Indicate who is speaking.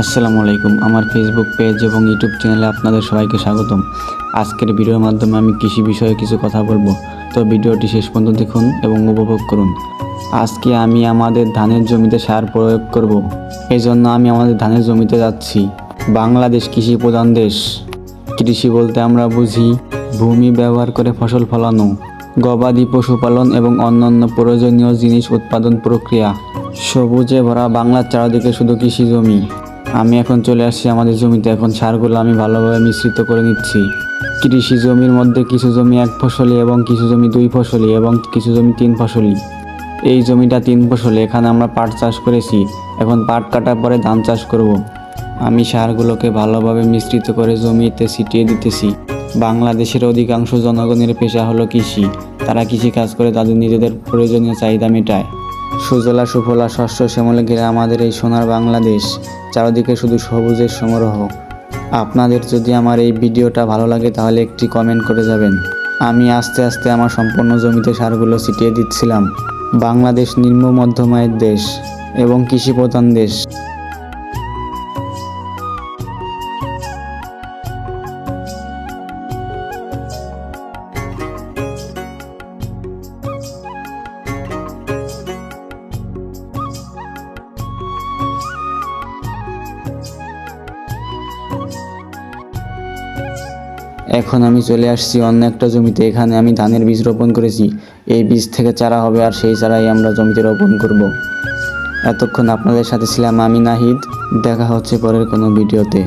Speaker 1: আসসালামু আলাইকুম। আমার ফেসবুক পেজ এবং ইউটিউব চ্যানেলে আপনাদের সবাইকে স্বাগতম। আজকের ভিডিওর মাধ্যমে আমি কৃষি বিষয়ে কিছু কথা বলবো, তো ভিডিওটি শেষ পর্যন্ত দেখুন এবং উপভোগ করুন। আজকে আমি আমাদের ধানের জমিতে সার প্রয়োগ করব। এই জন্য আমি আমাদের ধানের জমিতে যাচ্ছি। বাংলাদেশ কৃষি প্রধান দেশ। কৃষি বলতে আমরা বুঝি ভূমি ব্যবহার করে ফসল ফলানো, গবাদি পশুপালন এবং অন্যান্য প্রয়োজনীয় জিনিস উৎপাদন প্রক্রিয়া। সবুজে ভরা বাংলার চারদিকে শুধু কৃষি জমি। আমি এখন চলে আসছি আমাদের জমিতে। এখন সারগুলো আমি ভালোভাবে মিশ্রিত করে নিচ্ছি। কৃষি জমির মধ্যে কিছু জমি এক ফসলি এবং কিছু জমি দুই ফসলি এবং কিছু জমি তিন ফসলি। এই জমিটা তিন ফসলি, এখানে আমরা পাট চাষ করেছি। এখন পাট কাটার পরে ধান চাষ করব। আমি সারগুলোকে ভালোভাবে মিশ্রিত করে জমিতে ছিটিয়ে দিতেছি। বাংলাদেশের অধিকাংশ জনগণের পেশা হলো কৃষি। তারা কৃষি কাজ করে তাদের নিজেদের প্রয়োজনীয় চাহিদা মেটায়। সুজলা সুফলা শস্য শ্যামলে ঘেরা আমাদের এই সোনার বাংলাদেশ, চারদিকে শুধু সবুজের সমারোহ। আপনাদের যদি আমার এই ভিডিওটা ভালো লাগে তাহলে একটি কমেন্ট করে যাবেন। আমি আস্তে আস্তে আমার সম্পূর্ণ জমিতে সারগুলো ছিটিয়ে দিচ্ছিলাম। বাংলাদেশ নিম্ন মধ্যম আয়ের দেশ এবং কৃষি প্রধান দেশ। এখন আমি চলে আসছি অন্য একটা জমিতে। এখানে আমি ধানের বীজ রোপণ করেছি। এই বীজ থেকে চারা হবে আর সেই চারাই আমরা জমিতে রোপণ করব। এতক্ষণ আপনাদের সাথে ছিলাম আমি নাহিদ। দেখা হচ্ছে পরের কোনো ভিডিওতে।